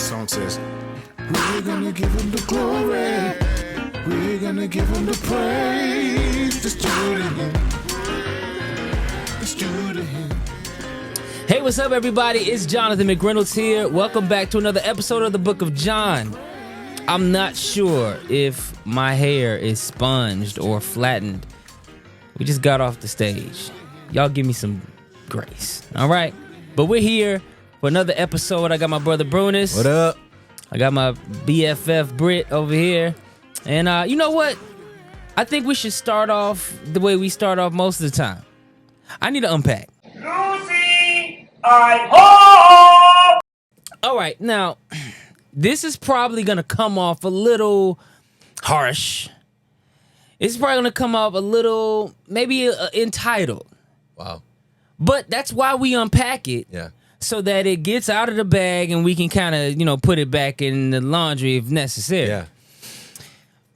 song says, we're gonna give him the glory. We're gonna give him the praise. Let's do it again. Let's do it again. Hey, what's up, everybody? It's Jonathan McReynolds here. Welcome back to another episode of the Book of Jon. I'm not sure if my hair is sponged or flattened. We just got off the stage. Y'all give me some grace, all right? But we're here for another episode. I got my brother Brunes. What up? I got my BFF Brit over here. And you know what? I think we should start off the way we start off most of the time. I need to unpack. Lucy, I'm home! All right, now, this is probably going to come off a little harsh. It's probably going to come off a little, maybe entitled. Wow. But that's why we unpack it. Yeah. So that it gets out of the bag and we can kind of, put it back in the laundry if necessary. Yeah.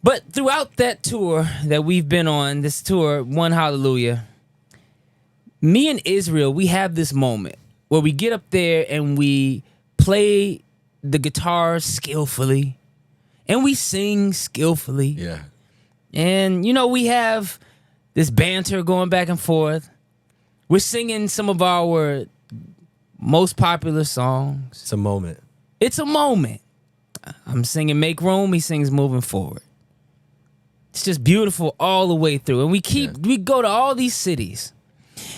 But throughout that tour that we've been on, this tour, One Hallelujah, me and Israel, we have this moment where we get up there and we play the guitar skillfully and we sing skillfully. Yeah. And, we have this banter going back and forth. We're singing some of our most popular songs. It's a moment. It's a moment. I'm singing Make Room. He sings Moving Forward. It's just beautiful all the way through. And we go to all these cities.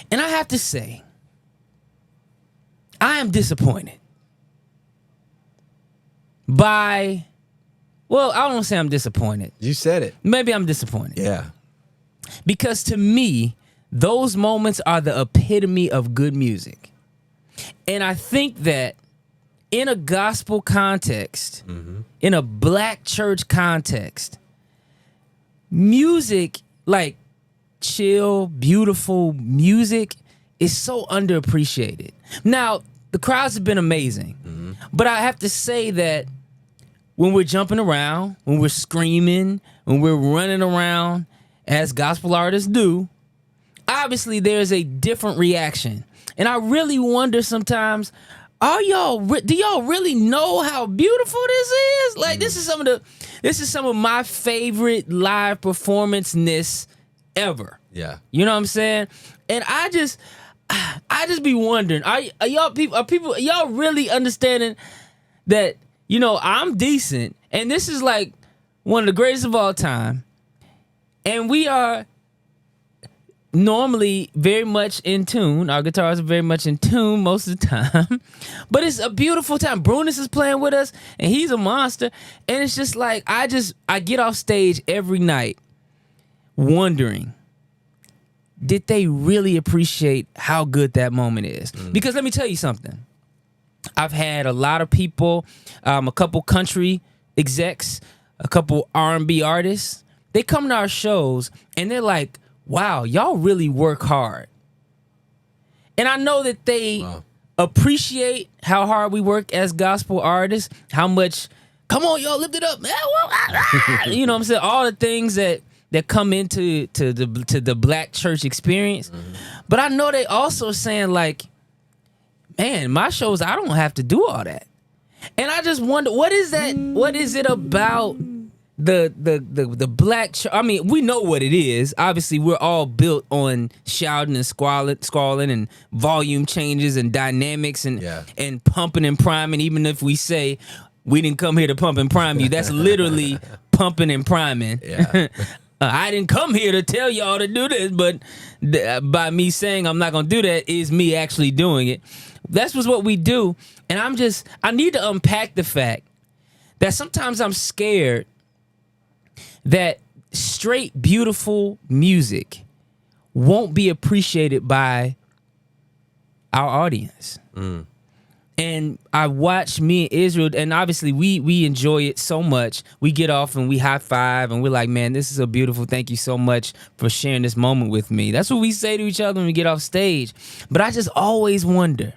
And I have to say, I am disappointed I don't want to say I'm disappointed. You said it. Maybe I'm disappointed. Yeah. Because to me, those moments are the epitome of good music. And I think that in a gospel context, in a black church context, music, like chill, beautiful music, is so underappreciated. Now, the crowds have been amazing, but I have to say that when we're jumping around, when we're screaming, when we're running around, as gospel artists do, obviously there's a different reaction. And I really wonder sometimes, do y'all really know how beautiful this is? Like, this is some of my favorite live performance-ness ever. Yeah. You know what I'm saying? And I just be wondering, are y'all really understanding that, I'm decent and this is like one of the greatest of all time, and we are normally very much in tune. Our guitars are very much in tune most of the time. But it's a beautiful time. Brunes is playing with us, and he's a monster. And it's just like, I get off stage every night wondering, did they really appreciate how good that moment is? Because let me tell you something. I've had a lot of people, a couple country execs, a couple R&B artists. They come to our shows, and they're like, wow, y'all really work hard. And I know that they appreciate how hard we work as gospel artists, how much, come on, y'all, lift it up. You know what I'm saying? All the things that come into the black church experience. But I know they also saying like, man, my shows, I don't have to do all that. And I just wonder, what is that? What is it about the black church? I mean, we know what it is. Obviously, we're all built on shouting and squalling and volume changes and dynamics and pumping and priming. Even if we say we didn't come here to pump and prime you, that's literally pumping and priming. Yeah. I didn't come here to tell y'all to do this, but by me saying I'm not going to do that is me actually doing it. That's what we do. And I need to unpack the fact that sometimes I'm scared that straight, beautiful music won't be appreciated by our audience. And I watch me and Israel, and obviously we enjoy it so much. We get off and we high five, and we're like, man, this is a beautiful, thank you so much for sharing this moment with me. That's what we say to each other when we get off stage. But I just always wonder,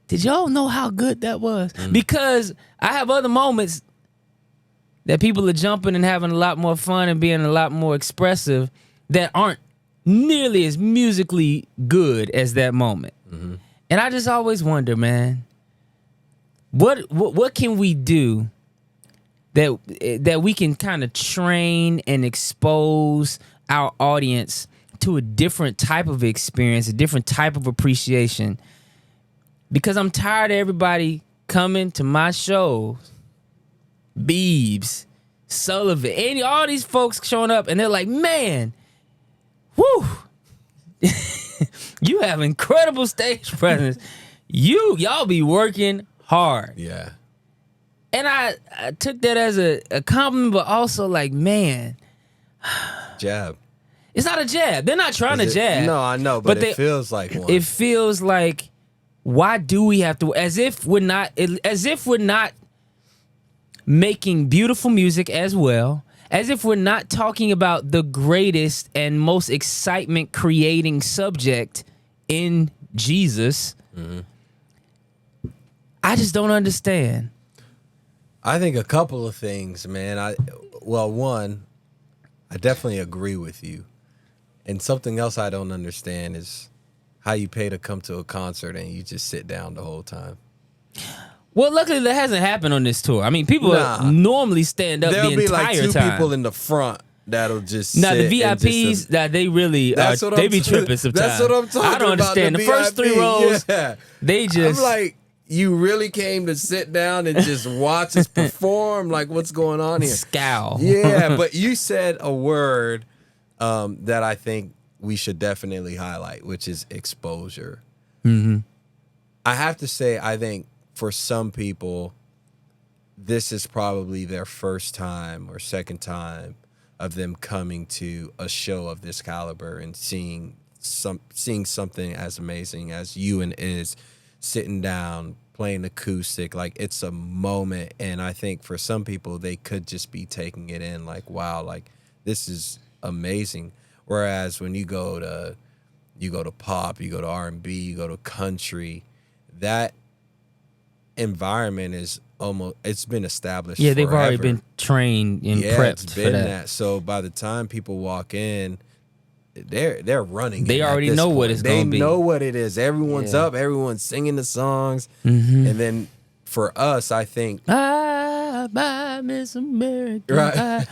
did y'all know how good that was? Because I have other moments that people are jumping and having a lot more fun and being a lot more expressive that aren't nearly as musically good as that moment. And I just always wonder, man, what can we do that we can kind of train and expose our audience to a different type of experience, a different type of appreciation? Because I'm tired of everybody coming to my shows, Biebs, Sullivan, all these folks showing up, and they're like, man, whoo, you have incredible stage presence. Y'all be working hard. Yeah. And I took that as a compliment, but also like, man, Jab. it's not a jab. They're not trying to jab. No, I know, but it feels like one. It feels like, why do we have to? As if we're not making beautiful music as well. As if we're not talking about the greatest and most excitement creating subject in Jesus. Mm-hmm. I just don't understand. I think a couple of things, man. One, I definitely agree with you. And something else I don't understand is how you pay to come to a concert and you just sit down the whole time. Well, luckily that hasn't happened on this tour. I mean, people normally stand up the entire time. There'll be like two people in the front that'll just sit. Now the VIPs, that they really they be tripping sometimes. That's what I'm talking about. I don't understand. The first 3 rows, they just. I'm like, you really came to sit down and just watch us perform? Like, what's going on here? Scowl. Yeah, but you said a word that I think we should definitely highlight, which is exposure. Mm-hmm. I have to say, I think for some people, this is probably their first time or second time of them coming to a show of this caliber and seeing something as amazing as you and Iz sitting down, playing acoustic. Like, it's a moment. And I think for some people, they could just be taking it in like, wow, like, this is amazing. Whereas when you go to pop, you go to R&B, you go to country, that environment is it's been established. Yeah, they've forever. already been trained and prepped it's been for that. So by the time people walk in, they're running. They already know what it's going to be. They know what it is. Everyone's up. Everyone's singing the songs. Mm-hmm. And then for us, I think, I Miss America. Right.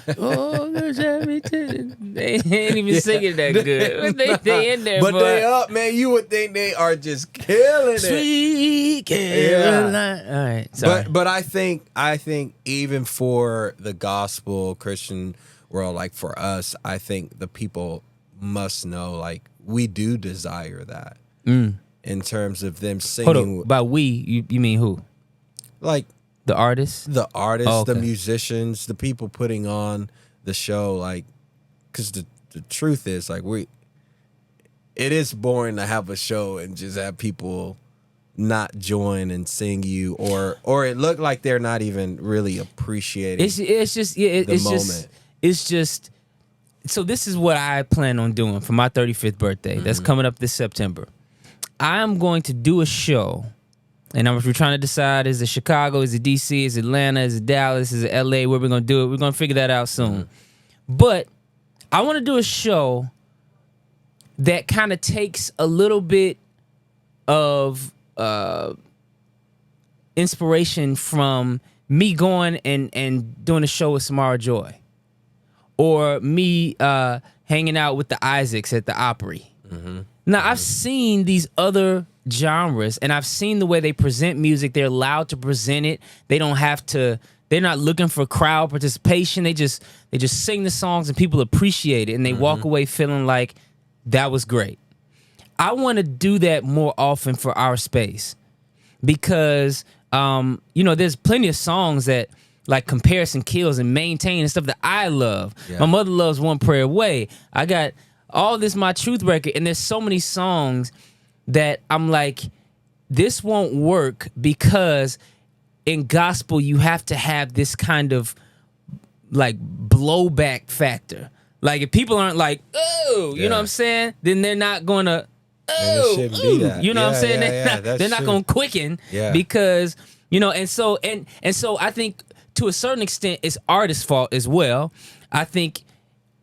There's everything. They ain't even singing that good. They in there, but they up, man. You would think they are just killing it. Sweet Caroline. All right, sorry. But I think even for the gospel Christian world, like for us, I think the people must know, like, we do desire that in terms of them singing. Hold on. By we, you mean who? Like the artists? The artists, oh, okay. The musicians, the people putting on the show. Like, because the truth is, like, it is boring to have a show and just have people not join and sing you, or it look like they're not even really appreciating. It's just. So this is what I plan on doing for my 35th birthday. That's coming up this September. I'm going to do a show, and we're trying to decide: is it Chicago, is it DC, is it Atlanta, is it Dallas, is it LA? Where we're going to do it? We're going to figure that out soon. But I want to do a show that kind of takes a little bit of inspiration from me going and doing a show with Samara Joy, or me hanging out with the Isaacs at the Opry. Now, I've seen these other genres, and I've seen the way they present music. They're allowed to present it. They don't have to. They're not looking for crowd participation. They just sing the songs, and people appreciate it, and they walk away feeling like that was great. I want to do that more often for our space because, there's plenty of songs that, like Comparison Kills and Maintain and stuff that I love. Yeah. My mother loves One Prayer Away. I got all this My Truth record, and there's so many songs that I'm like, this won't work because in gospel you have to have this kind of like blowback factor. Like if people aren't like, oh, you know what I'm saying, then they're not gonna, oh, you know what I'm saying? They're not gonna quicken because, and so I think to a certain extent it's artist's fault as well. I think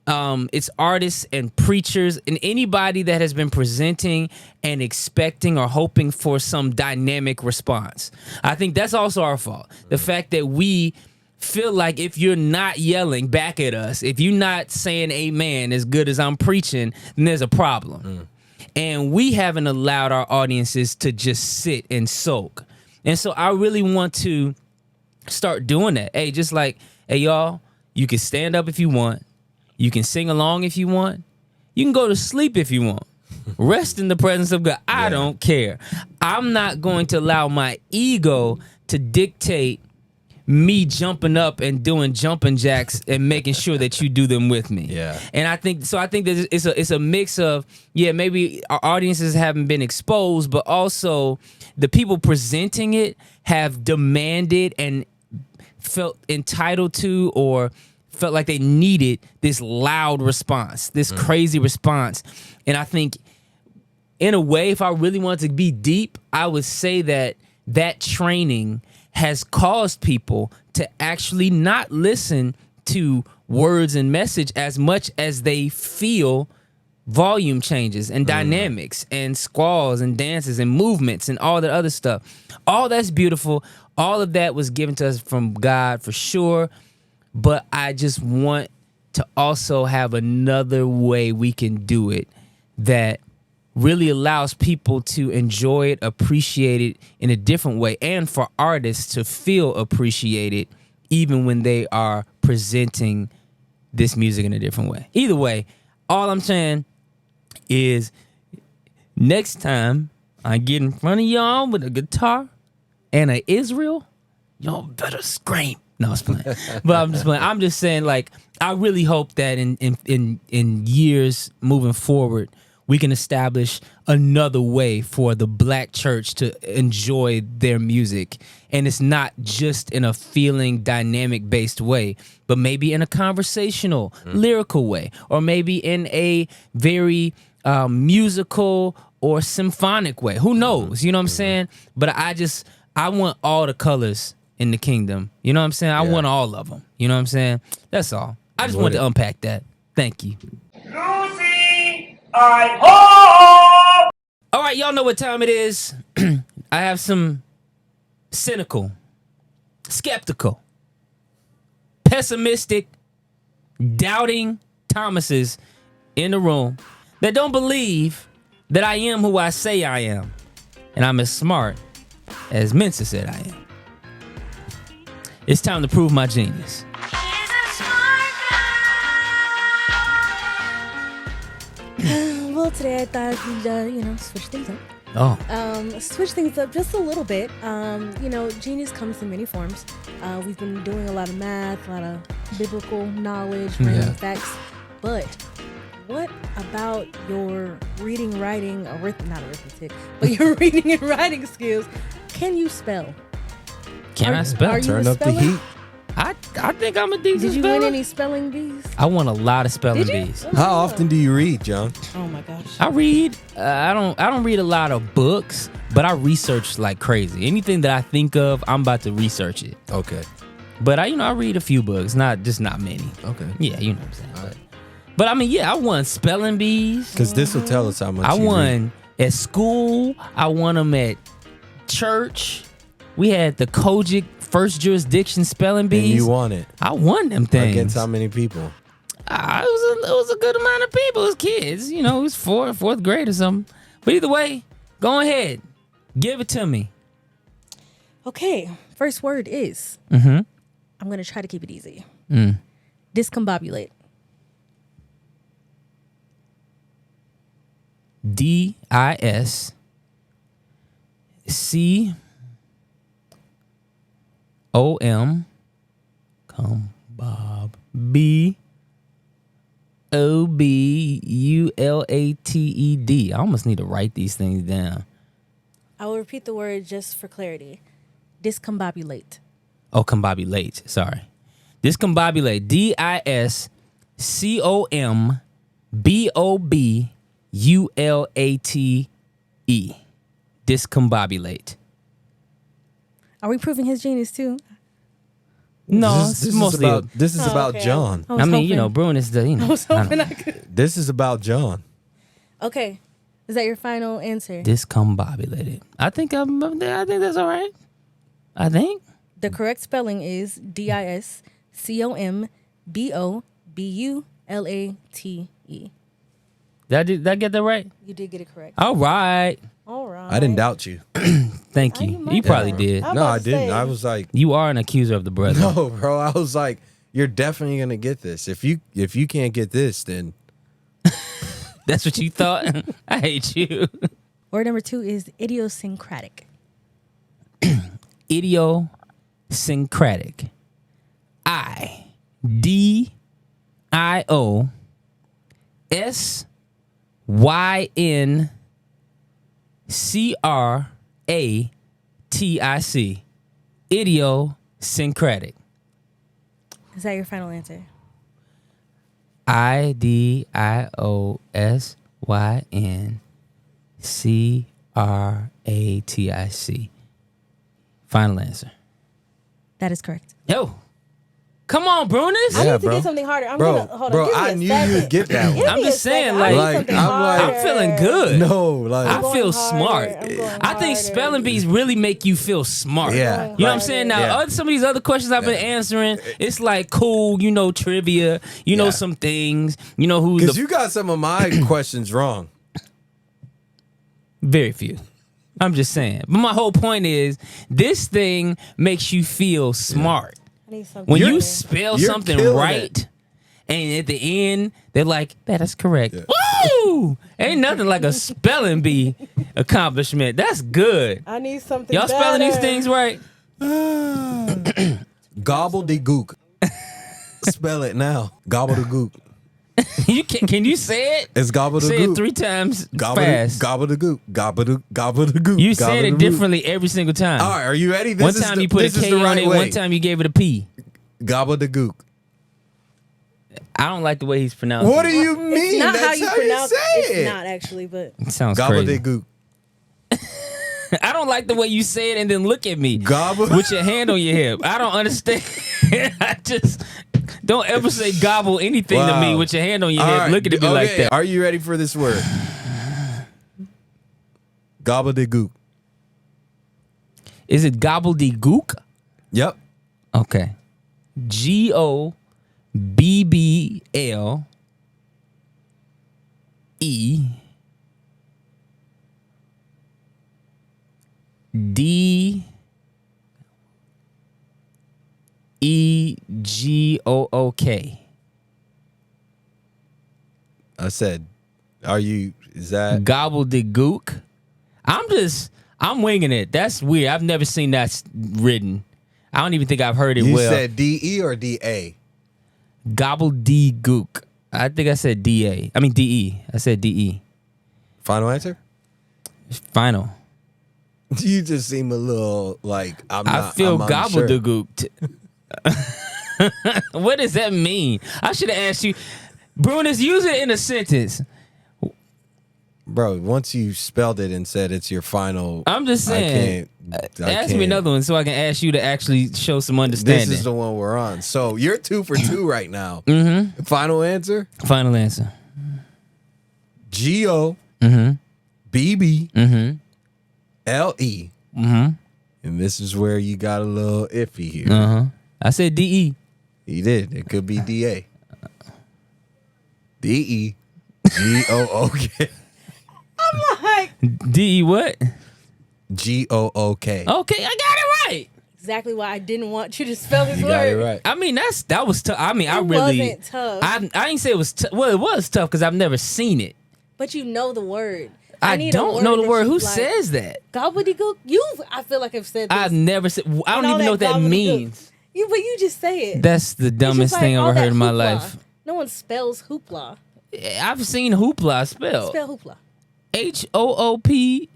it's artists and preachers and anybody that has been presenting and expecting or hoping for some dynamic response. I think that's also our fault. The fact that we feel like if you're not yelling back at us, if you're not saying amen as good as I'm preaching, then there's a problem. And we haven't allowed our audiences to just sit and soak. And so I really want to start doing that. Hey, just like, hey, y'all, you can stand up if you want. You can sing along if you want. You can go to sleep if you want. Rest in the presence of God. I don't care. I'm not going to allow my ego to dictate me jumping up and doing jumping jacks and making sure that you do them with me. Yeah. And I think that it's a mix of, maybe our audiences haven't been exposed, but also the people presenting it have demanded and felt entitled to or felt like they needed this loud response, this crazy response. And I think in a way, if I really wanted to be deep, I would say that training has caused people to actually not listen to words and message as much as they feel volume changes and dynamics and squalls and dances and movements and all that other stuff. All that's beautiful. All of that was given to us from God for sure. But I just want to also have another way we can do it that really allows people to enjoy it, appreciate it in a different way, and for artists to feel appreciated even when they are presenting this music in a different way. Either way, all I'm saying is next time I get in front of y'all with a guitar and a Israel, y'all better scream. No, I was playing. But I'm just playing. I'm just saying, like, I really hope that in years moving forward, we can establish another way for the black church to enjoy their music. And it's not just in a feeling dynamic-based way, but maybe in a conversational, lyrical way, or maybe in a very musical or symphonic way. Who knows? You know what I'm saying? But I want all the colors in the kingdom. You know what I'm saying? I want all of them. You know what I'm saying? That's all. I just wanted to unpack that. Thank you. Lucy, I hope. All right, y'all know what time it is. I have some cynical, skeptical, pessimistic, doubting Thomases in the room that don't believe that I am who I say I am. And I'm as smart as Mensa said I am. It's time to prove my genius. Well, today I thought we'd, switch things up. Switch things up just a little bit. Genius comes in many forms. We've been doing a lot of math, a lot of biblical knowledge, random facts. But what about your reading, writing, not arithmetic, but your reading and writing skills? Can you spell? Can I spell? Are you Turn a up the speller? heat. I think I'm a decent Did you speller. win any spelling bees? I won a lot of spelling Did you? bees. How often do you read, John? Oh my gosh. I read. I don't read a lot of books, but I research like crazy. Anything that I think of, I'm about to research it. Okay. But I read a few books, not many. Okay. Yeah, you know what I'm saying. But I mean, I won spelling bees. Because this will tell us how much I you won at school. I won them at church. We had the Kojic first jurisdiction spelling read. bees. And you won it. I won them things. Against how many people? It was a good amount of people. It was kids. It was fourth grade or something. But either way, go ahead. Give it to me. Okay. First word is. Mm-hmm. I'm going to try to keep it easy. Discombobulate. DISCOM BOBULATED. I almost need to write these things down. I will repeat the word just for clarity. Discombobulate. Oh, combobulate. Sorry. Discombobulate. DISCOMBOBULATE. Discombobulate. Are we proving his genius too? No, it's mostly. This is Oh, about okay. John. I was I mean, hoping- Bruin is the. I was hoping I could. This is about John. Okay, is that your final answer? Discombobulated. I think that's all right. I think. The correct spelling is DISCOMBOBULATE. Did I get that right? You did get it correct. All right. All right. I didn't doubt you. Thank you you. might You probably have. did. I'm No, about I to didn't. say. I was like, You are an accuser of the brother. no, bro. I was like, you're definitely gonna get this. If you can't get this, then That's what you thought? I hate you. Word number 2 is idiosyncratic. Idiosyncratic. IDIOSYNCRATIC. Idiosyncratic. Is that your final answer? IDIOSYNCRATIC. Final answer. That is correct. Yo, come on, Brunes. I Yeah, need to bro. get something harder. I'm Bro, gonna hold bro, on. Give me I a knew second. you'd get that one. Give I'm me a just saying, second. I like, need Like, something I'm like- harder. I'm feeling good. No, like I going feel harder. smart. I'm going I think harder. spelling bees really make you feel smart. Yeah. You know what I'm saying? Now, Yeah. some of these other questions I've been answering, it's like cool, trivia, Yeah. some things, who because the you got some of my questions wrong. very few. I'm just saying. But my whole point is this thing makes you feel smart. I need something When you harder. spell you're something killing right, it. and at the end, they're like, that's correct. Woo! Ain't nothing like a spelling bee accomplishment. That's good. I need something Y'all spelling these better. things right? Gobbledygook. Spell it now. Gobbledygook. Can you say it? It's gobbledygook. Say it 3 times fast. Gobbledygook. Gobbledygook. You said it Gobbledygook. differently every single time. All right, are you ready? This One is time the, you put a this is K the on right it. way. One time you gave it a P. Gobbledygook. I don't like the way he's pronouncing What it. do you mean? It's not That's how you pronounce say it. it. It's not actually, but It sounds crazy. Gobbledygook. I don't like the way you say it and then look at me Gobble. with your hand on your hip. I don't understand. I just don't ever say gobble anything to me Wow. with your hand on your All hip. right, Look at me like okay, that. Are you ready for this word? Gobbledygook. Is it gobbledygook? Yep. Okay. GOBBLE DEGOOK. I said, is that? Gobbledygook. I'm winging it. That's weird. I've never seen that written. I don't even think I've heard it You well. said DE or DA? Gobbledygook. I think I said DA. I mean DE. I said DE. Final answer? Final. You just seem a little like I feel I'm unsure. gobbledygooked. What does that mean? I should have asked you. Brunes, use it in a sentence. Bro, once you spelled it and said it's your final, I'm just saying. I Ask me can't. another one so I can ask you to actually show some understanding. This is the one we're on. So you're 2 for 2 right now. Mm-hmm. Final answer? Final answer. GO Mm-hmm. BB Mm-hmm. LE. Mm-hmm. And this is where you got a little iffy here. Uh-huh. I said DE. He did. It could be DA. DE GOOK. like DE what? GOOK. Okay, I got it right. exactly why I didn't want you to spell this You word. got it right. I mean, that was tough. I mean, I It really wasn't tough. I didn't say it was tough. Well, it was tough because I've never seen it. But you know the word. I need a don't know the that word. you Who like. says that? Gobbledygook? I feel like I've said this. I've never said. I don't And all even know what that gobbledygook. means. But you just say it. That's the It's dumbest just thing like I all ever heard that in my hoopla. life. No one spells hoopla. I've seen hoopla spelled. Spell hoopla. HOOPLA.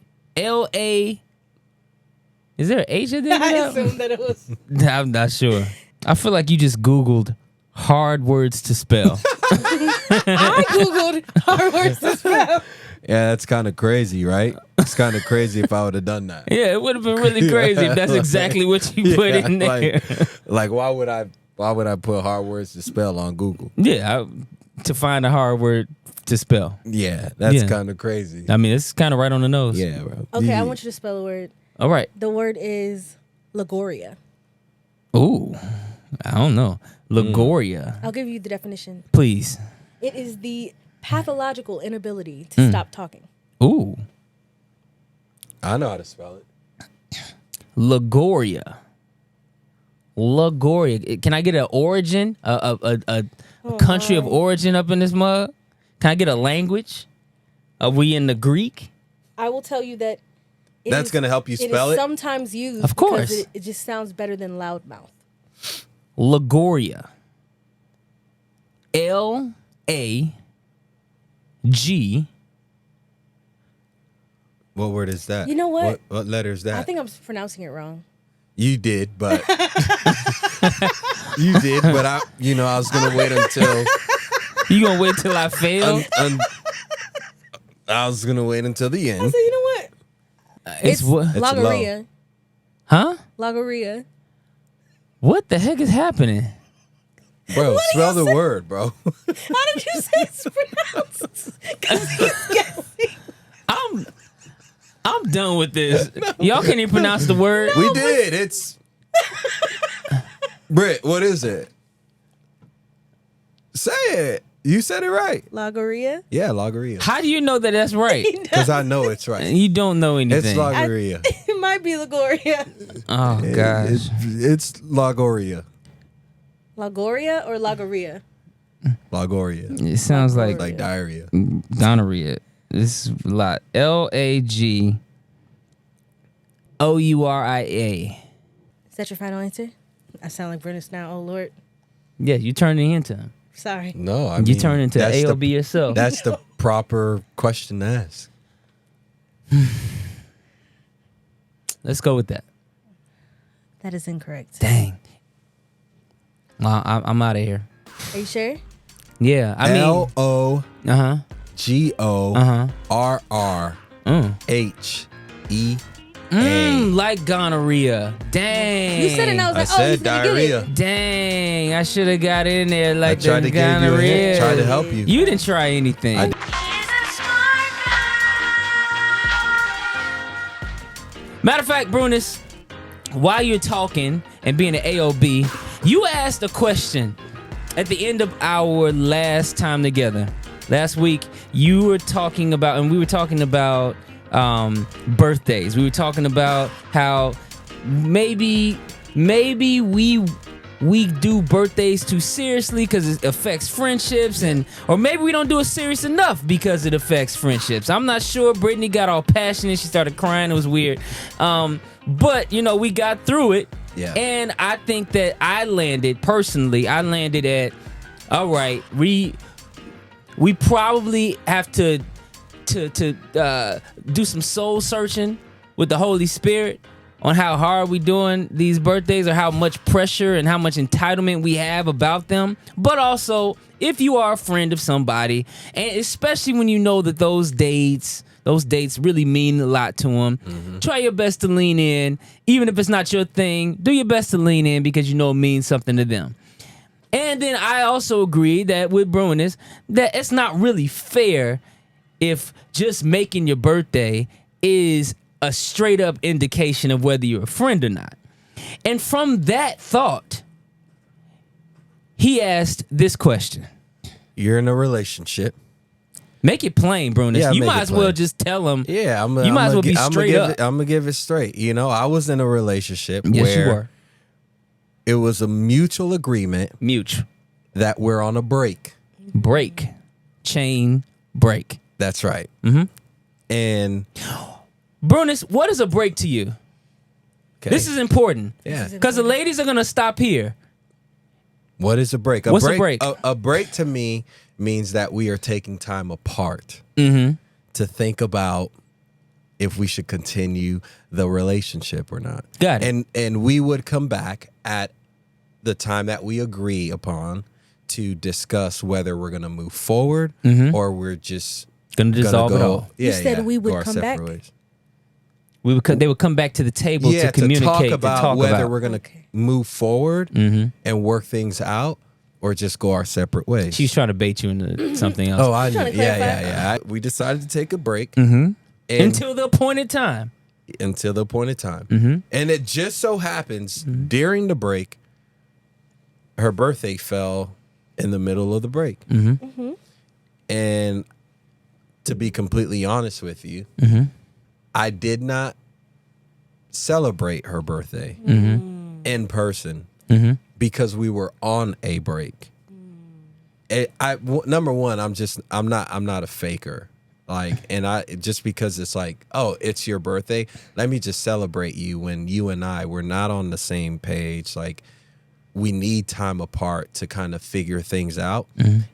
Is there an H at the end I of that? assumed that it was. I'm not sure. I feel like you just Googled hard words to spell. I googled hard words to spell. Yeah, that's kind of crazy, right? It's kind of crazy if I would have done that. Yeah, it would have been really crazy if that's exactly what you put in there. Like why would I put hard words to spell on Google? Yeah, to find a hard word to spell. Yeah, that's kind of crazy. I mean, it's kind of right on the nose. Yeah, bro. Okay, I want you to spell a word. All right. The word is Lagoria. Ooh, I don't know. Lagoria. I'll give you the definition. Please. It is the pathological inability to stop talking. Ooh. I know how to spell it. Lagoria. Lagoria. Can I get an origin? A country of origin up in this mug? Can I get a language? Are we in the Greek? I will tell you that That's going to help you spell it. it? Is sometimes used Of course. because it just sounds better than loudmouth. Lagoria. L-A-G. What word is that? You know what? What letter is that? I think I'm pronouncing it wrong. You did, but I was gonna wait until You gonna wait till I fail? I was gonna wait until the end. So you know what? It's what? It's Lagoria. Huh? Lagoria. What the heck is happening? Bro, spell the word, bro. How did you say it's pronounced? Because he's guessing. I'm done with this. Y'all can't even pronounce the word. We did. It's Britt. What is it? Say it. You said it right. Lagoria. Yeah, Lagoria. How do you know that that's right? Because I know it's right. You don't know anything. It's Lagoria. It might be Lagoria. Oh gosh. It's Lagoria. Lagoria or Lagoria? Lagoria. It sounds like Like diarrhea. gonorrhea. This is a lot. Lagoria. Is that your final answer? I sound like Brunes now. Oh Lord. Yeah, you turning into him. Sorry. No, I You mean, turn into that's AOB yourself. That's the proper question to ask. Let's go with that. That is incorrect. Dang. Well, I'm out of here. Are you sure? Yeah, I mean. LOGORRHEA. Like gonorrhea. Dang. You said it and I was like, said he's gonna get diarrhea. it. Dang, I should have got in there like I tried the to give you a gonorrhea. hint, tried to help you. You didn't try anything. Matter of fact, Brunes, while you're talking and being an AOB, you asked a question at the end of our last time together. Last week, you were talking about, and we were talking about birthdays. We were talking about how maybe we do birthdays too seriously because it affects friendships, or maybe we don't do it serious enough because it affects friendships. I'm not sure. Britney got all passionate. She started crying. It was weird. But we got through it. Yeah. And I think that I landed at, all right, we probably have to do some soul searching with the Holy Spirit on how hard we doing these birthdays, or how much pressure and how much entitlement we have about them. But also, if you are a friend of somebody, and especially when you know that those dates really mean a lot to them, try your best to lean in. Even if it's not your thing, do your best to lean in because it means something to them. And then I also agree that with Brunes, that it's not really fair if just making your birthday is a straight up indication of whether you're a friend or not. And from that thought, he asked this question. You're in a relationship. Make it plain, Brunes. Yeah, you make might it as well plain. just tell him. Yeah, you might as well be straight up. I'm gonna give it straight. I was in a relationship Yes, where you were. it was a mutual agreement that we're on a break. Chain break. That's right. And Brunes, what is a break to you? okay. This is important. Yeah. Because the ladies are going to stop here. What is a break? What's a break? A break to me means that we are taking time apart Mm-hmm. to think about if we should continue the relationship or not. Got it. And we would come back at the time that we agree upon to discuss whether we're going to move forward or we're just Gonna dissolve it all. Yeah, You said we would go our come separate back? ways. They would come back to the table Yeah, to communicate, to talk about whether about. we're gonna Okay. move forward and work things out, or just go our separate ways. She's trying to bait you into something else. Oh, I knew. trying to Yeah, clarify. yeah. We decided to take a break Until the appointed time. until the appointed time. And it just so happens during the break, her birthday fell in the middle of the break. And to be completely honest with you, I did not celebrate her birthday in person because we were on a break. Number one, I'm not a faker. Like, and I just because it's like, oh, it's your birthday, let me just celebrate you when you and I were not on the same page. Like, we need time apart to kind of figure things out.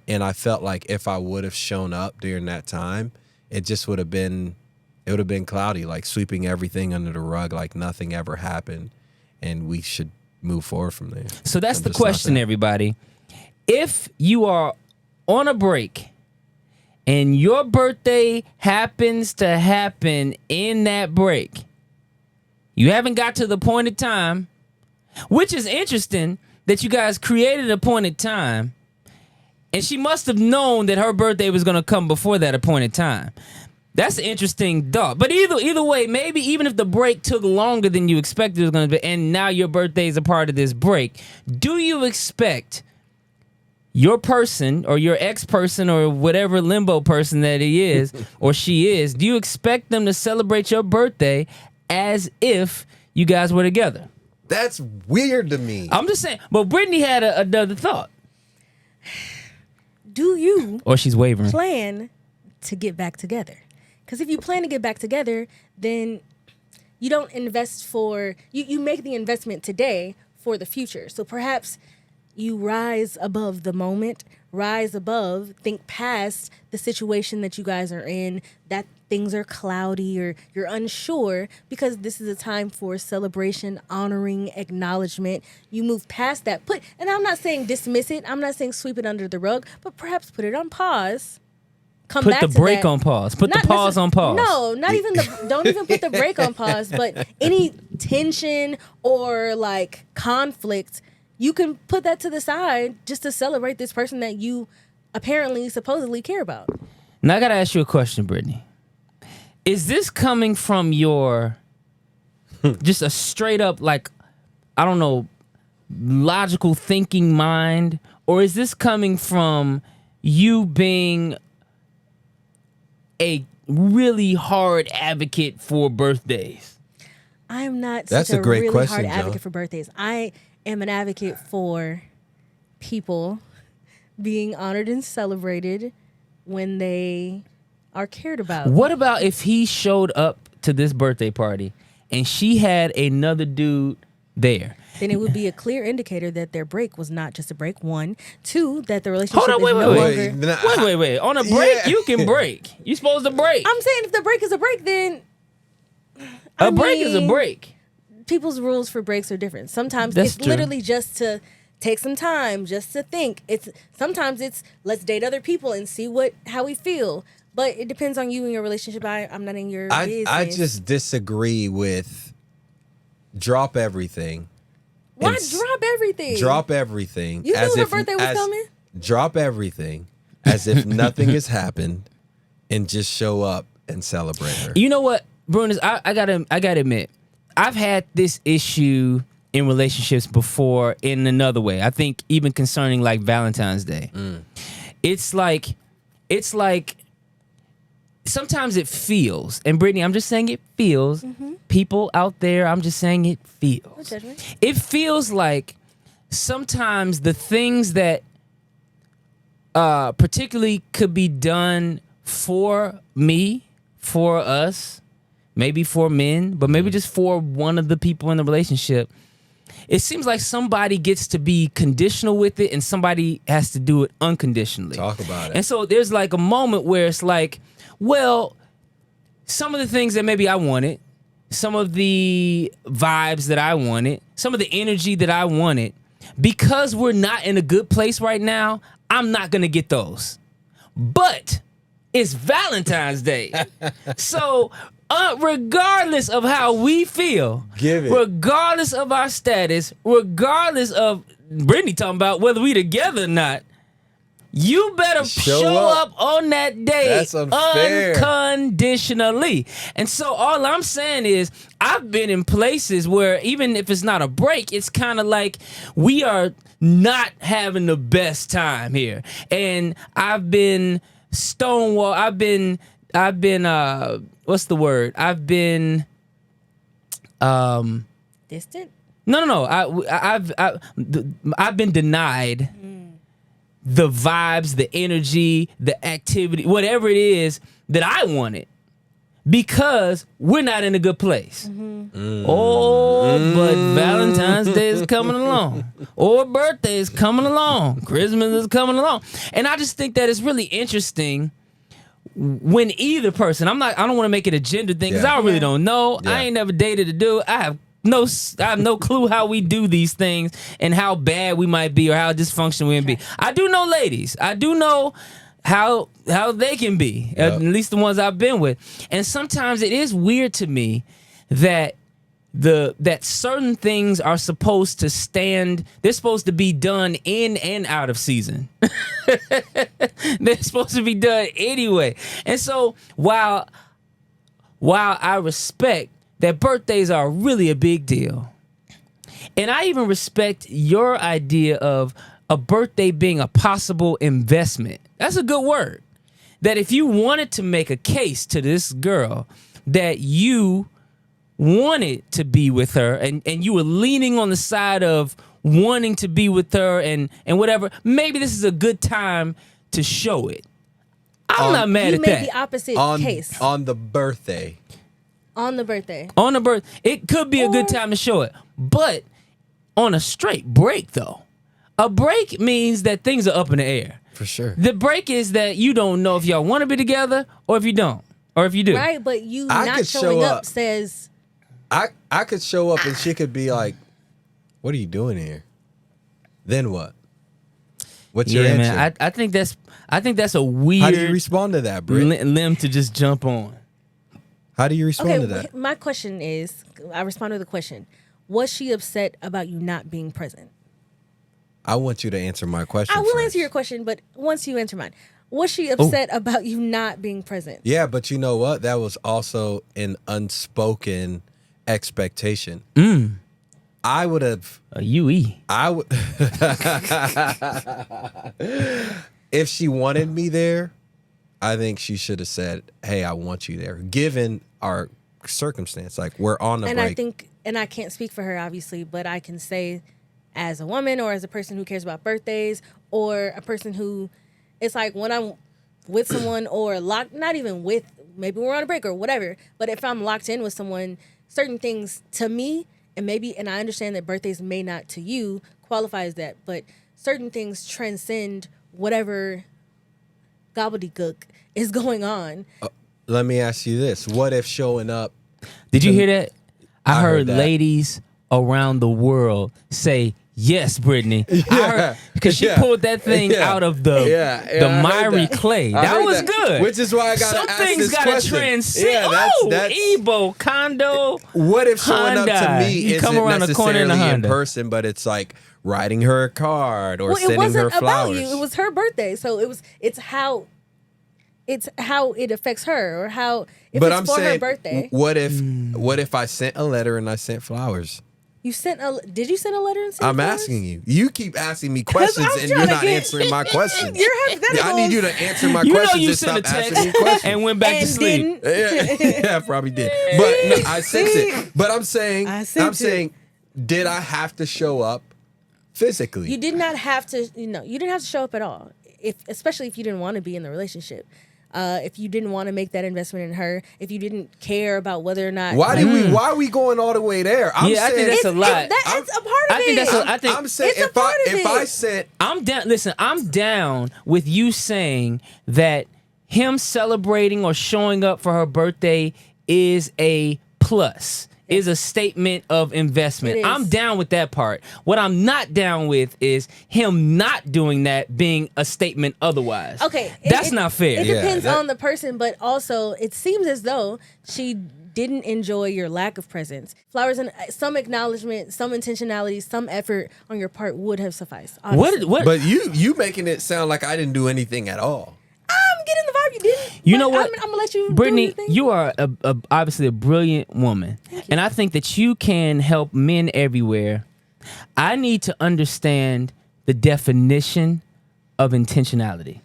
And I felt like if I would have shown up during that time, it would have been cloudy, like sweeping everything under the rug, like nothing ever happened. And we should move forward from there. So that's I'm the just not question, that. everybody. If you are on a break and your birthday happens to happen in that break, you haven't got to the appointed time, which is interesting that you guys created an appointed time, and she must have known that her birthday was going to come before that appointed time. That's an interesting thought. But either way, maybe even if the break took longer than you expected it was going to be, and now your birthday is a part of this break, do you expect your person or your ex-person or whatever limbo person that he is or she is, do you expect them to celebrate your birthday as if you guys were together? That's weird to me. I'm just saying. But Britney had another thought. Do you Or she's wavering. plan to get back together? Because if you plan to get back together, then you don't invest you make the investment today for the future. So perhaps you rise above the moment, think past the situation that you guys are in, that things are cloudy or you're unsure, because this is a time for celebration, honoring, acknowledgement. You move past that. And I'm not saying dismiss it. I'm not saying sweep it under the rug, but perhaps put it on pause. Come Put back the to break that. on pause. Put the Not pause on pause. No, not even don't even put the break on pause, but any tension or like conflict, you can put that to the side just to celebrate this person that you supposedly care about. Now I gotta ask you a question, Brittany. Is this coming from your just a straight up, like, I don't know, logical thinking mind, or is this coming from you being a really hard advocate for birthdays? I am not That's such a great really question, hard advocate Joe. for birthdays. I am an advocate for people being honored and celebrated when they are cared about. What about if he showed up to this birthday party and she had another dude there? Then it would be a clear indicator that their break was not just a break. 1, 2, that the relationship Hold on, is wait, no wait, longer. Wait. On a break, Yeah. you can break. You supposed to break. I'm saying if the break is a break, then A break is a break. People's rules for breaks are different. Sometimes That's it's true. literally just to take some time, just to think. Sometimes it's let's date other people and see how we feel. But it depends on you and your relationship. I'm not in your business. I just disagree with drop everything. Why and drop everything? Drop everything. You as knew her if, birthday was as- coming? Drop everything as if nothing has happened, and just show up and celebrate her. You know what, Brunes? I gotta admit, I've had this issue in relationships before in another way. I think even concerning like Valentine's Day. It's like sometimes it feels, and Brittany, I'm just saying it feels. People out there, I'm just saying it feels. No judgment. It feels like sometimes the things that particularly could be done for me, for us, maybe for men, but maybe just for one of the people in the relationship, it seems like somebody gets to be conditional with it and somebody has to do it unconditionally. Talk about it. And so there's like a moment where it's like, well, some of the things that maybe I wanted, some of the vibes that I wanted, some of the energy that I wanted, because we're not in a good place right now, I'm not going to get those. But it's Valentine's Day. So regardless of how we feel, Give it. regardless of our status, regardless of Britney talking about whether we together or not, you better show up on that day. That's unfair. Unconditionally. And so all I'm saying is I've been in places where even if it's not a break, it's kind of like we are not having the best time here. And I've been stonewall. I've been what's the word? I've been Distant? No. I've been denied the vibes, the energy, the activity, whatever it is that I wanted, because we're not in a good place. But Valentine's Day is coming along, or birthday is coming along, Christmas is coming along, and I just think that it's really interesting when either person. I don't want to make it a gender thing because I really don't know. Yeah. I ain't never dated a dude. I have no clue how we do these things and how bad we might be or how dysfunctional we might be. I do know ladies. I do know how they can be, at least the ones I've been with. And sometimes it is weird to me that that certain things are supposed to stand. They're supposed to be done in and out of season. They're supposed to be done anyway. And so while I respect that birthdays are really a big deal, and I even respect your idea of a birthday being a possible investment. That's a good word. That if you wanted to make a case to this girl that you wanted to be with her and you were leaning on the side of wanting to be with her and whatever, maybe this is a good time to show it. I'm not mad You at made that. the opposite case. On the birthday. On the birthday. On the birth, it could be a good time to show it. But on a straight break, though, a break means that things are up in the air. For sure. The break is that you don't know if y'all want to be together or if you don't, or if you do. Right, but you I not could showing show up up. says... I could show up and she could be like, "What are you doing here?" Then what? What's your answer? Man. I think that's a weird How do you respond to that, Britt? limb to just jump on. How do you respond Okay, to that? my question is, I respond to the question. Was she upset about you not being present? I want you to answer my question. I will first. answer your question, but once you answer mine, was she upset about you not being present? Yeah, but you know what? That was also an unspoken expectation. I would have. A UE. I would. If she wanted me there, I think she should have said, "Hey, I want you there." Given our circumstance, like we're on the And break. I think, and I can't speak for her obviously, but I can say, as a woman or as a person who cares about birthdays or a person who, it's like when I'm with someone or not even with, maybe we're on a break or whatever, but if I'm locked in with someone, certain things to me, and I understand that birthdays may not to you qualify as that, but certain things transcend whatever gobbledygook is going on. Let me ask you this: what if showing up? Did you hear that? I heard heard that. ladies around the world say, "Yes, Brittany." I heard because she Yeah. pulled that thing Yeah. out of the I heard miry that. clay. I That heard was that. good. Which is why I got some to ask things this gotta question. transcend. Yeah, that's Ebo condo. What if showing up to Hyundai. me You isn't come around the corner in a necessarily in Honda. person, but it's like writing her a card or Well, it sending her wasn't about flowers? you. It was her birthday, so it's how it affects her or how if But it's I'm for saying, her birthday. what if I sent a letter and I sent flowers? Did you send a letter and send I'm flowers? asking you. You keep asking me questions I'm and trying you're to not get- answering my questions. Your hypotheticals. I need you to answer my You know questions you and sent a stop asking me text questions. and went back to And sleep. didn't. Yeah, I probably did. But no, I sent it. But I'm saying, I sent it. saying, did I have to show up physically? You did not have to. You didn't have to show up at all. Especially if you didn't want to be in the relationship. If you didn't want to make that investment in her, if you didn't care about whether or not. Why are we going all the way there? I'm Yeah, I think saying, that's a lot. It's a part of I think it. that's. I think I'm saying It's a part of if I it. sent I'm down. Listen, I'm down with you saying that him celebrating or showing up for her birthday is a plus. is a statement of investment. It is. I'm down with that part. What I'm not down with is him not doing that being a statement otherwise. Okay. That's not fair. It Yeah, depends that- on the person, but also it seems as though she didn't enjoy your lack of presence. Flowers and some acknowledgement, some intentionality, some effort on your part would have sufficed. Honestly. What? But you making it sound like I didn't do anything at all. I'm getting the vibe you didn't. You but know what? I'm gonna let you. do your Brittany, thing. you are obviously a brilliant woman. And I think that you can help men everywhere. I need to understand the definition of intentionality.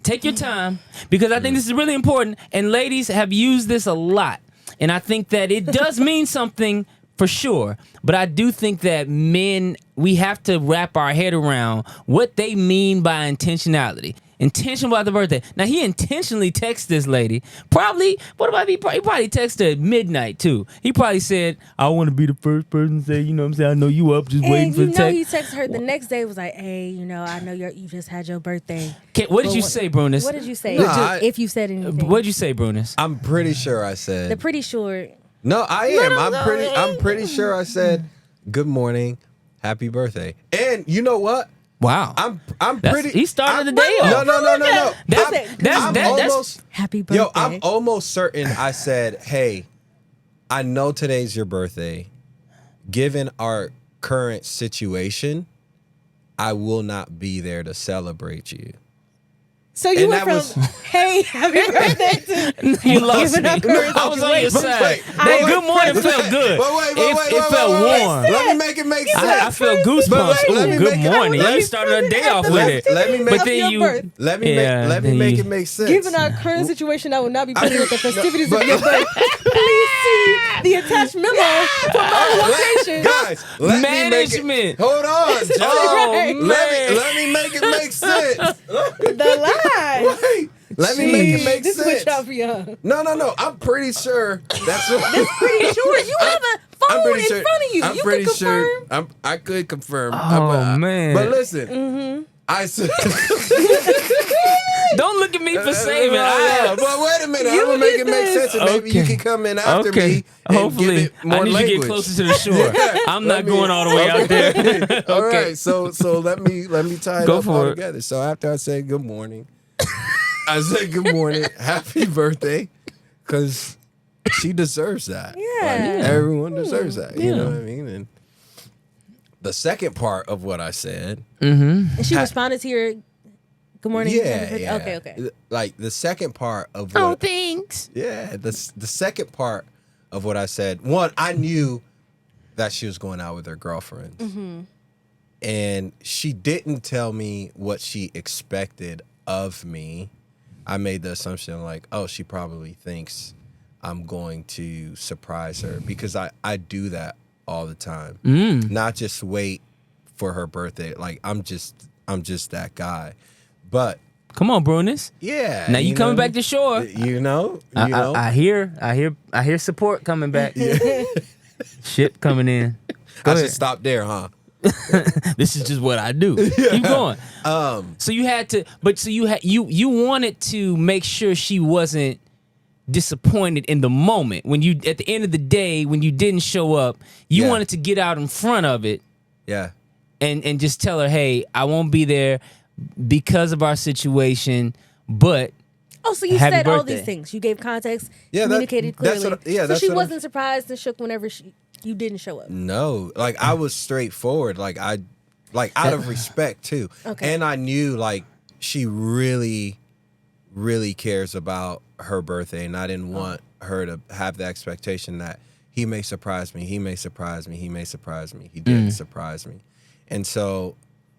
Take your time, because I think this is really important. And ladies have used this a lot. And I think that it does mean something for sure. But I do think that men, we have to wrap our head around what they mean by intentionality. Intentional about the birthday. Now, he intentionally texted this lady. Probably, what about he probably texted her at midnight, too. He probably said, I want to be the first person to say, you know what I'm saying, I know you up just waiting And for you the know, text. he texted her the next day. Was like, "Hey, you know, I know you just had your birthday. What did But you say, Brunes? What did you say? Nah, If you said anything, What did you say, Brunes? I'm pretty sure I said. they're pretty sure. No, I am. I'm pretty sure I said good morning, happy birthday. And you know what? Wow. I'm That's- pretty. he started I'm- the day off. No. That's Almost, Happy birthday. yo, I'm almost certain I said, hey, I know today's your birthday. Given our current situation, I will not be there to celebrate you. So you And went that from was- "Hey, happy birthday" to You lost me. giving up her I was on your side. wait, That good morning felt good. It felt warm. Let me make it make sense. I felt But goosebumps. let me Ooh, make good it- morning. let You me- started a day off with it. Let me make But Of then your you, birth. Let me Yeah, make then it you- make sense. Given our current situation, I will not be present at the festivities but- of your birth. Please see the attached memo for my location. Guys, let me make Management. it. Hold on, Joe. Oh, Right. man. Let me make it make sense. The lies. Wait, let me make it make This is sense. what y'all be on. No. I'm pretty sure that's what. Pretty sure you have a I'm phone pretty in sure. front of you. I'm you pretty can confirm. sure. I could confirm. Oh, man. But listen, I said. don't look at me for saving. I But wait a minute, You I'm gonna make it did make this. sense, and maybe you Okay. can come in after okay. me and Hopefully, give it more I need language. to get closer to the shore. Yeah. I'm Let not me- going all the way out there. All Okay. right, so let me tie it Go up for all it. together. So after I said good morning, I said good morning, happy birthday, because she deserves that. Yeah. Everyone deserves that. You Yeah. know what I mean? And the second part of what I said, And she responded to your good morning. happy yeah, birthday. yeah. Okay. Like the second part of what Oh, thanks. yeah, the second part of what I said, one, I knew that she was going out with her girlfriends. Mm-hmm. And she didn't tell me what she expected of me. I made the assumption like, oh, she probably thinks I'm going to surprise her, because I do that all the time. Not just wait for her birthday. Like I'm just that guy. But Come on, Brunes. yeah. Now you coming know, back to shore. You know? I hear support coming back. Ship coming in. Go I ahead. should stop there, huh? This is just what I do. Keep going. So you had to, but so you wanted to make sure she wasn't disappointed in the moment when you, at the end of the day, when you didn't show up. You Yeah. wanted to get out in front of it Yeah. and just tell her, hey, I won't be there because of our situation, but Oh, so you Happy said all birthday. these things. You gave context, Yeah, communicated that's clearly. what- yeah, so that's she what I'm- wasn't surprised and shook whenever you didn't show up. No, like I was straightforward. Like out of respect too. Okay. And I knew like she really, really cares about her birthday, and I didn't want her to have the expectation that he may surprise me. He may surprise me. He may surprise me. He didn't surprise me, and so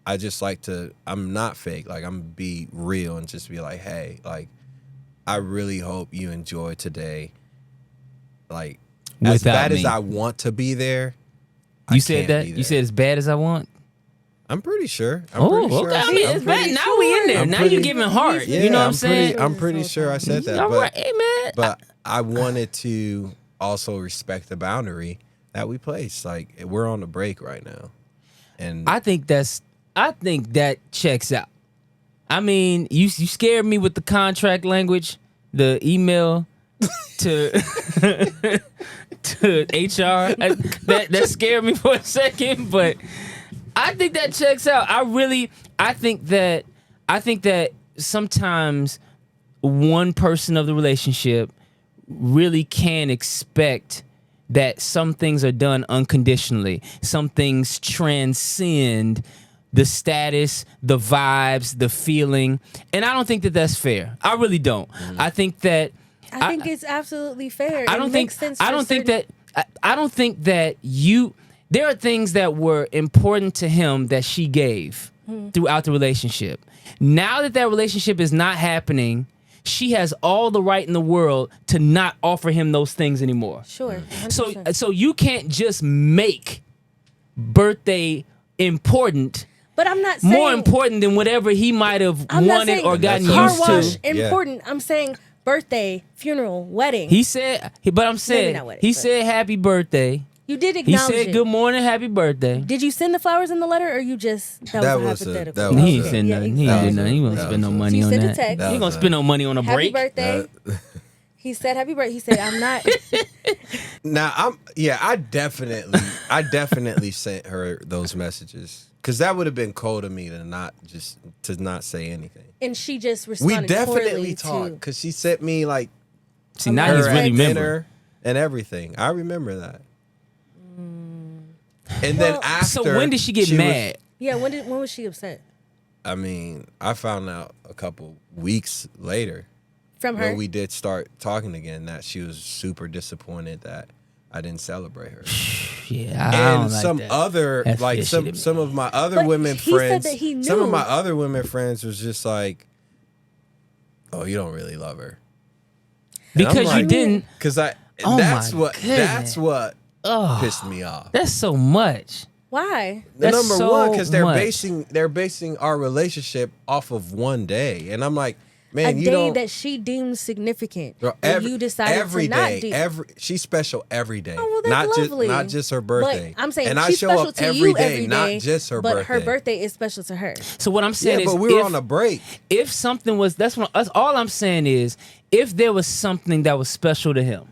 I just like to. I'm not fake. Like I'm be real and just be like, hey, like I really hope you enjoy today. Like as Without bad me. as I want to be there. you I said can't that? be You there. said as bad as I want? I'm pretty sure. Okay. I mean, it's bad. Now we in there. Now you're giving heart. Yeah, you know what I'm I'm saying? I'm pretty sure I said that. All but right, hey, man. but I wanted to also respect the boundary that we placed. Like we're on the break right now, and I think that checks out. I mean, you scared me with the contract language, the email, to to HR. That scared me for a second, but I think that checks out. I think that sometimes one person of the relationship really can expect that some things are done unconditionally. Some things transcend the status, the vibes, the feeling. And I don't think that that's fair. I really don't. I think that I think it's absolutely fair. I don't think that you there are things that were important to him that she gave throughout the relationship. Now that relationship is not happening, she has all the right in the world to not offer him those things anymore. Sure. 100%. So you can't just make birthday important. But I'm not saying more important than whatever he might have wanted or gotten car used wash to. important. I'm saying birthday, funeral, wedding. He said, but I'm saying he said happy birthday. You did He acknowledge said it. Good morning, happy birthday. Did you send the flowers in the letter, or you just that was hypothetical? He ain't send nothing. He ain't did nothing. He won't spend no money on sent a that. text. He gonna spend no money on a break. Happy birthday. He said happy birthday. He said I'm not. Now I definitely sent her those messages. Because that would have been cold of me to not say anything. And she just responded. We definitely talked because she sent me like. See, now he's really dinner and everything. I remember that. And then after. So when did she get mad? When was she upset? I mean, I found out a couple weeks later. From her? When we did start talking again, that she was super disappointed that I didn't celebrate her. Yeah, I don't like some that. other That's like fishy some of my other But women he friends. said that he knew. Some of my other women friends was just like, "Oh, you don't really love her." Because you didn't. Because Oh that's my what goodness. pissed me off. That's so much. Why? The That's number so one, because much. they're basing our relationship off of one day, and I'm like, man, A you day don't. that she deems significant. Bro, that you decided every to not day, do. she's special every day. Oh, well, that's lovely. Not just her birthday. But I'm saying and I she's show special up to every you day, every not day, just her but birthday. her birthday is special to her. So what I'm saying Yeah, is, but we were on a break. If something was, all I'm saying is, if there was something that was special to him,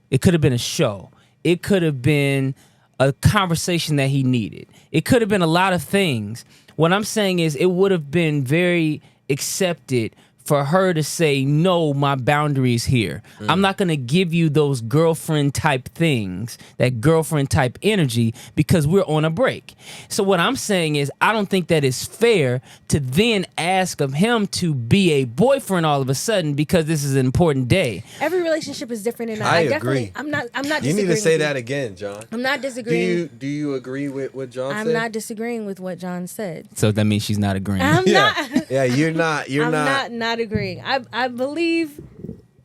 it could have been a show. It could have been a conversation that he needed. It could have been a lot of things. What I'm saying is, it would have been very accepted for her to say, no, my boundaries here. I'm not going to give you those girlfriend type things, that girlfriend type energy, because we're on a break. So what I'm saying is, I don't think that it's fair to then ask of him to be a boyfriend all of a sudden because this is an important day. Every relationship is different, and I definitely, agree. I'm not You disagreeing. need to say with that you. again, John. I'm not disagreeing. Do you agree with what John said? I'm not disagreeing with what John said. So that means she's not agreeing. I'm Yeah, not. yeah, you're not. You're I'm not. not agreeing. I believe,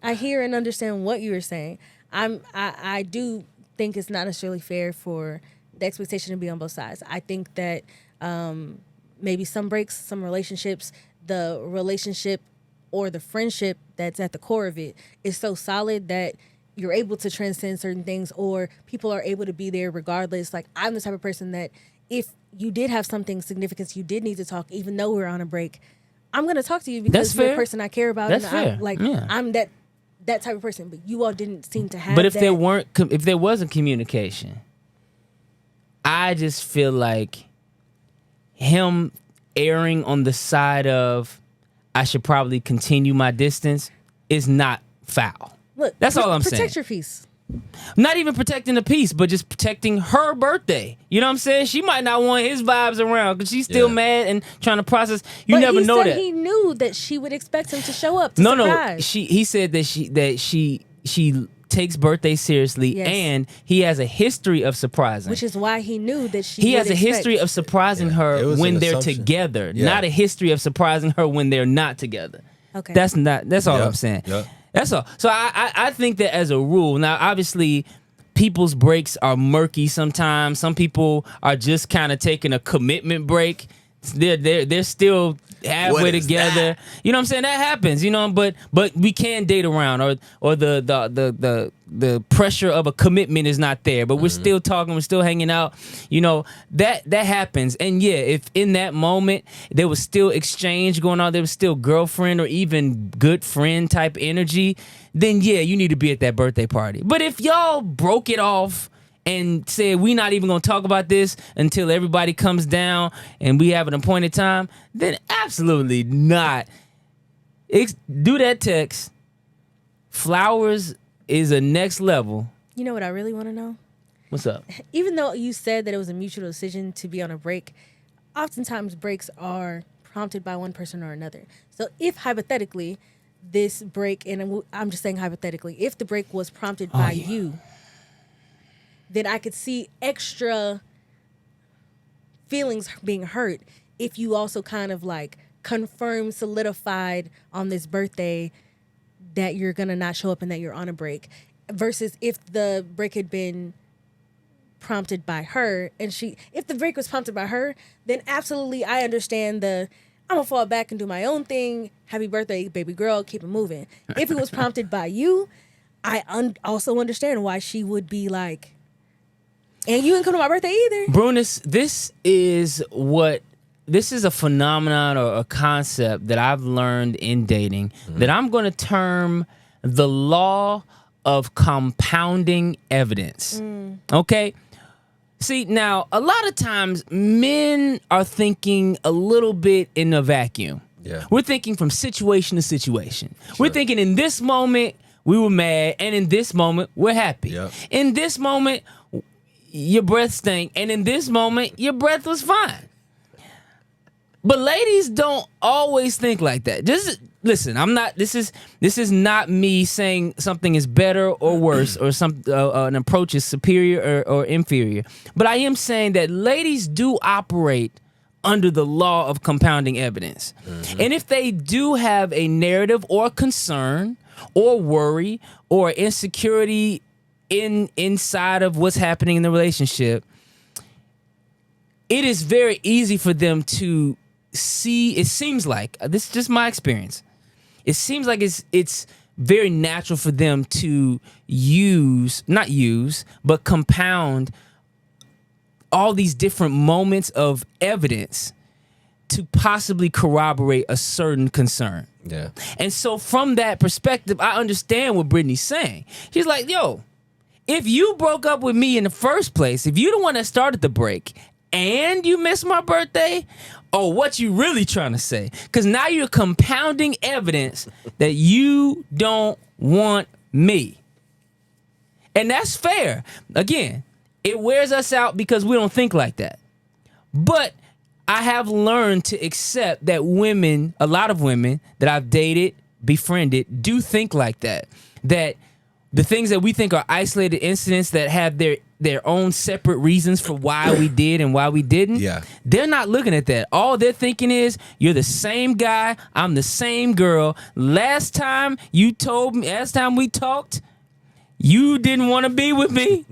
I hear and understand what you were saying. I do think it's not necessarily fair for the expectation to be on both sides. I think that maybe some breaks, some relationships, the relationship or the friendship that's at the core of it is so solid that you're able to transcend certain things, or people are able to be there regardless. Like, I'm the type of person that if you did have something significant, you did need to talk, even though we're on a break, I'm going to talk to you because That's you're fair. a person I care about. That's and fair. I'm that type of person. But you all didn't seem to have But if that. if there wasn't communication, I just feel like him erring on the side of I should probably continue my distance is not foul. Look, That's all I'm saying. Protect your peace. Not even protecting the peace, but just protecting her birthday. You know what I'm saying? She might not want his vibes around because she's still mad and trying to process. You But never he know said that. He knew that she would expect him to show up. To No, surprise. he said that she takes birthday seriously, Yes. and he has a history of surprising. Which is why he knew that she. He would has a expect. history of surprising It her was when an they're assumption. together, Yeah. not a history of surprising her when they're not together. Okay. That's all Yep. I'm saying. Yep. That's all. So I think that as a rule, now obviously people's breaks are murky sometimes. Some people are just kind of taking a commitment break. They're still halfway What is together. that? You know what I'm saying? That happens, you know, but we can date around, or the pressure of a commitment is not there, but we're still talking, we're still hanging out. You know, that happens. And yeah, if in that moment there was still exchange going on, there was still girlfriend or even good friend type energy, then yeah, you need to be at that birthday party. But if y'all broke it off and said we not even gonna talk about this until everybody comes down and we have an appointed time, then absolutely not. Do that text. Flowers is a next level. You know what I really want to know? What's up? Even though you said that it was a mutual decision to be on a break, oftentimes breaks are prompted by one person or another. So if hypothetically this break, and I'm just saying hypothetically, if the break was prompted by you, then I could see extra feelings being hurt if you also kind of like confirmed, solidified on this birthday that you're going to not show up and that you're on a break, versus if the break had been prompted by her and if the break was prompted by her, then absolutely I understand I'm going to fall back and do my own thing. Happy birthday, baby girl. Keep it moving. If it was prompted by you, I also understand why she would be like, and you didn't come to my birthday either. Brunes, this is a phenomenon or a concept that I've learned in dating that I'm going to term the law of compounding evidence. Okay? See, now, a lot of times men are thinking a little bit in a vacuum. Yeah. We're thinking from situation to situation. Sure. We're thinking in this moment we were mad, and in this moment we're happy. Yep. In this moment your breath stank, and in this moment your breath was fine. But ladies don't always think like that. Just listen, this is not me saying something is better or worse or an approach is superior or inferior. But I am saying that ladies do operate under the law of compounding evidence. And if they do have a narrative or concern or worry or insecurity inside of what's happening in the relationship, it is very easy for them to see. It seems like, this is just my experience, it seems like it's very natural for them to but compound all these different moments of evidence to possibly corroborate a certain concern. Yeah. And so from that perspective, I understand what Britney's saying. She's like, yo, if you broke up with me in the first place, if you the one that started the break and you missed my birthday, what you really trying to say? Because now you're compounding evidence that you don't want me. And that's fair. Again, it wears us out because we don't think like that. But I have learned to accept that women, a lot of women that I've dated, befriended, do think like that. That the things that we think are isolated incidents that have their own separate reasons for why we did and why we didn't, they're not looking at that. All they're thinking is, you're the same guy, I'm the same girl. Last time we talked, you didn't want to be with me,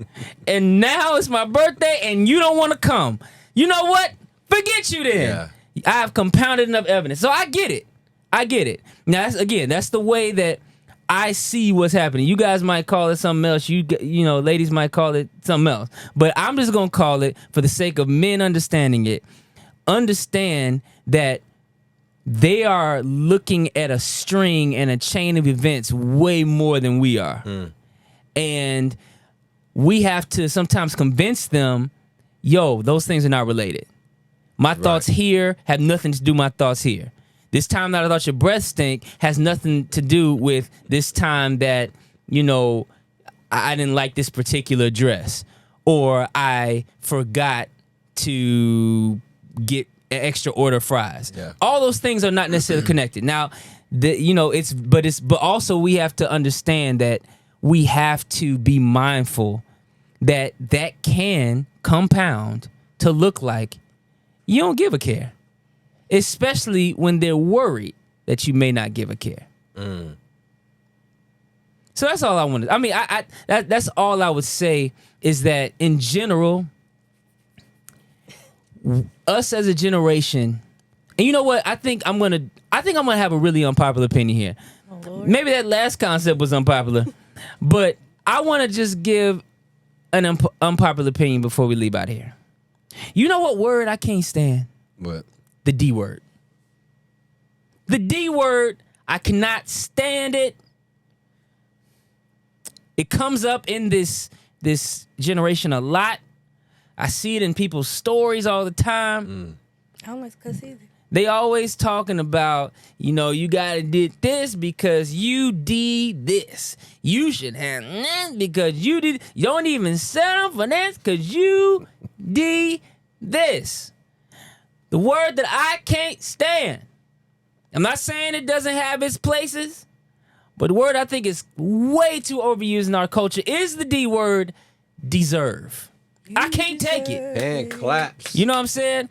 and now it's my birthday and you don't want to come. You know what? Forget you then. Yeah. I have compounded enough evidence. So I get it. Now, that's the way that I see what's happening. You guys might call it something else. You know, ladies might call it something else. But I'm just going to call it, for the sake of men understanding it, understand that they are looking at a string and a chain of events way more than we are. And we have to sometimes convince them, yo, those things are not related. My thoughts here have nothing to do with my thoughts here. This time that I thought your breath stink has nothing to do with this time that, you know, I didn't like this particular dress, or I forgot to get an extra order of fries. Yeah. All those things are not necessarily connected. Now, but also we have to understand that we have to be mindful that can compound to look like you don't give a care. Especially when they're worried that you may not give a care. So that's all I wanted. I mean, that's all I would say, is that in general, us as a generation, And you know what? I think I'm gonna have a really unpopular opinion here. Oh, Lord. Maybe that last concept was unpopular, but I want to just give an unpopular opinion before we leave out of here. You know what word I can't stand? What? The D word. The D word, I cannot stand it. It comes up in this generation a lot. I see it in people's stories all the time. I don't like cuss either. They always talking about, you gotta did this because you did this. You should have that because you did. You don't even settle for that because you did this. The word that I can't stand. I'm not saying it doesn't have its places, but the word I think is way too overused in our culture is the D word, deserve. I can't take it. And claps. You know what I'm saying?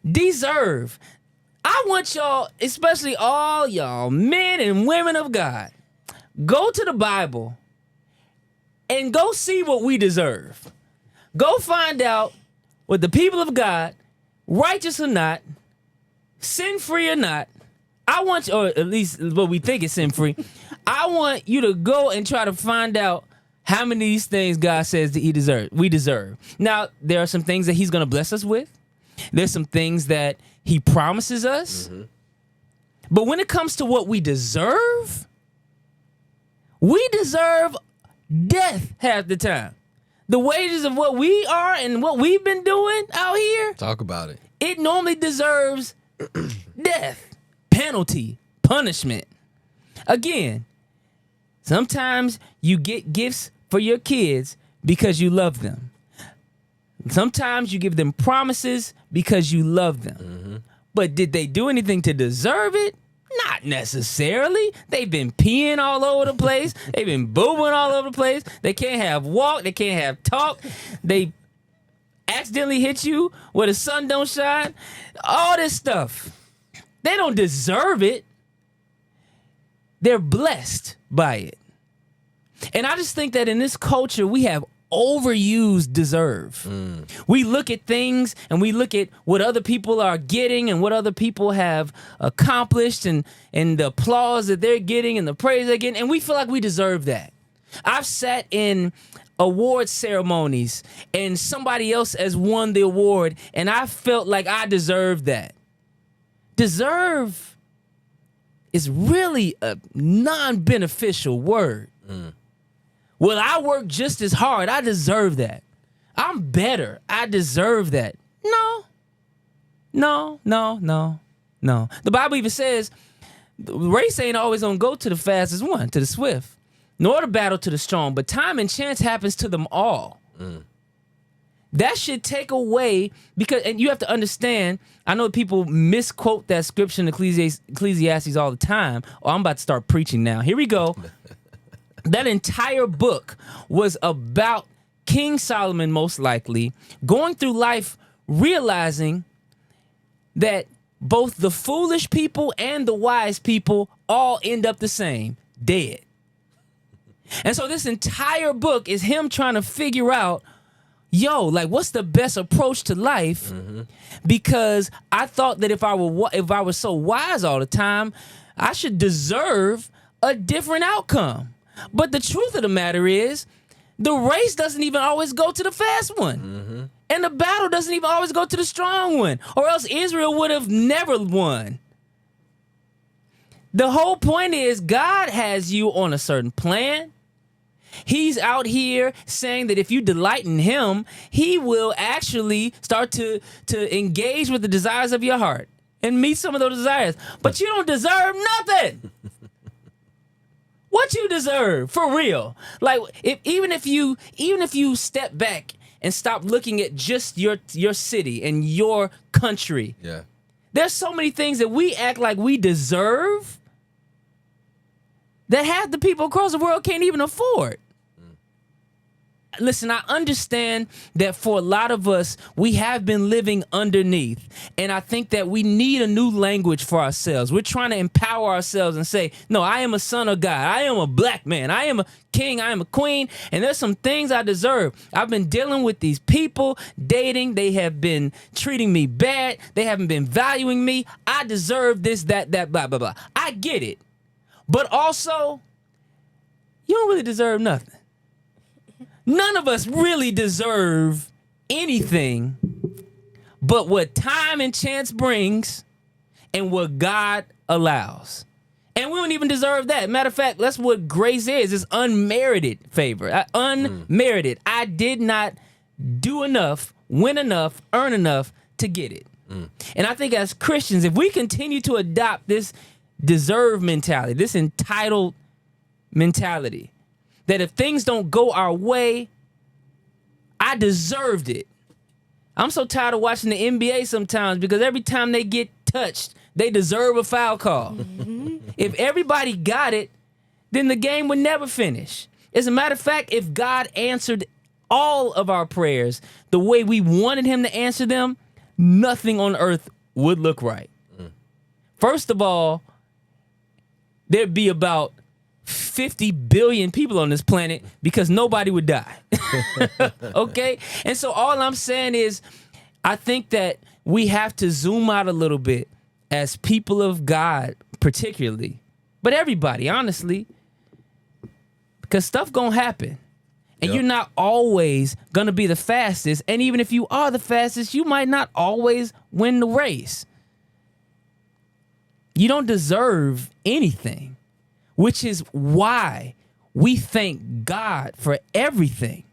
Deserve. I want y'all, especially all y'all men and women of God, go to the Bible and go see what we deserve. Go find out what the people of God, righteous or not, sin-free or not, I want you, or at least what we think is sin-free, I want you to go and try to find out how many of these things God says that we deserve. Now, there are some things that he's going to bless us with. There's some things that he promises us. Mm-hmm. But when it comes to what we deserve death half the time. The wages of what we are and what we've been doing out here. Talk about it. It normally deserves death, penalty, punishment. Again, sometimes you get gifts for your kids because you love them. Sometimes you give them promises because you love them. Mm-hmm. But did they do anything to deserve it? Not necessarily. They've been peeing all over the place. They've been boobing all over the place. They can't have walk. They can't have talk. They accidentally hit you where the sun don't shine. All this stuff. They don't deserve it. They're blessed by it. And I just think that in this culture, we have overused deserve. We look at things and we look at what other people are getting and what other people have accomplished and the applause that they're getting and the praise they're getting, and we feel like we deserve that. I've sat in award ceremonies and somebody else has won the award and I felt like I deserved that. Deserve is really a non-beneficial word. Well, I work just as hard. I deserve that. I'm better. I deserve that. No. The Bible even says the race ain't always gonna go to the fastest one, to the swift, nor the battle to the strong, but time and chance happens to them all. That should take away, because, and you have to understand, I know people misquote that scripture in Ecclesiastes all the time. Oh, I'm about to start preaching now. Here we go. That entire book was about King Solomon, most likely, going through life realizing that both the foolish people and the wise people all end up the same, dead. And so this entire book is him trying to figure out, what's the best approach to life? Mm-hmm. Because I thought that if I were so wise all the time, I should deserve a different outcome. But the truth of the matter is, the race doesn't even always go to the fast one. Mm-hmm. And the battle doesn't even always go to the strong one. Or else Israel would have never won. The whole point is God has you on a certain plan. He's out here saying that if you delight in him, he will actually start to engage with the desires of your heart and meet some of those desires. But you don't deserve nothing. What you deserve, for real. Like, even if you step back and stop looking at just your city and your country. Yeah. There's so many things that we act like we deserve that half the people across the world can't even afford. listen, I understand that for a lot of us, we have been living underneath. And I think that we need a new language for ourselves. We're trying to empower ourselves and say, no, I am a son of God. I am a black man. I am a king. I am a queen. And there's some things I deserve. I've been dealing with these people, dating. They have been treating me bad. They haven't been valuing me. I deserve this, that, blah, blah, blah. I get it. But also, you don't really deserve nothing. None of us really deserve anything but what time and chance brings and what God allows. And we don't even deserve that. Matter of fact, that's what grace is. It's unmerited favor. Unmerited. I did not do enough, win enough, earn enough to get it. And I think as Christians, if we continue to adopt this deserve mentality, this entitled mentality, that if things don't go our way, I deserved it. I'm so tired of watching the NBA sometimes because every time they get touched, they deserve a foul call. If everybody got it, then the game would never finish. As a matter of fact, if God answered all of our prayers the way we wanted him to answer them, nothing on earth would look right. First of all, there'd be about 50 billion people on this planet because nobody would die. Okay? And so all I'm saying is I think that we have to zoom out a little bit as people of God, particularly, but everybody, honestly, because stuff gonna happen. And you're not always gonna be the fastest. And even if you are the fastest, you might not always win the race. You don't deserve anything. Which is why we thank God for everything.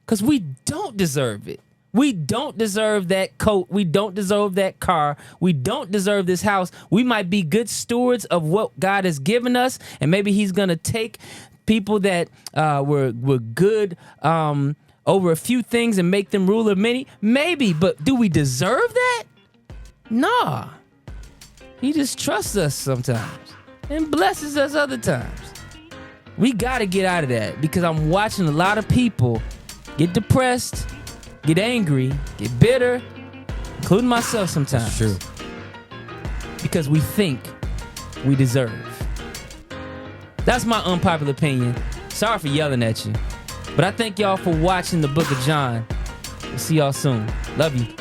Because we don't deserve it. We don't deserve that coat. We don't deserve that car. We don't deserve this house. We might be good stewards of what God has given us. And maybe he's going to take people that were good over a few things and make them ruler of many. Maybe. But do we deserve that? Nah. He just trusts us sometimes and blesses us other times. We got to get out of that because I'm watching a lot of people get depressed, get angry, get bitter, including myself sometimes. True. Because we think we deserve. That's my unpopular opinion. Sorry for yelling at you. But I thank y'all for watching the Book of Jon. We'll see y'all soon. Love you.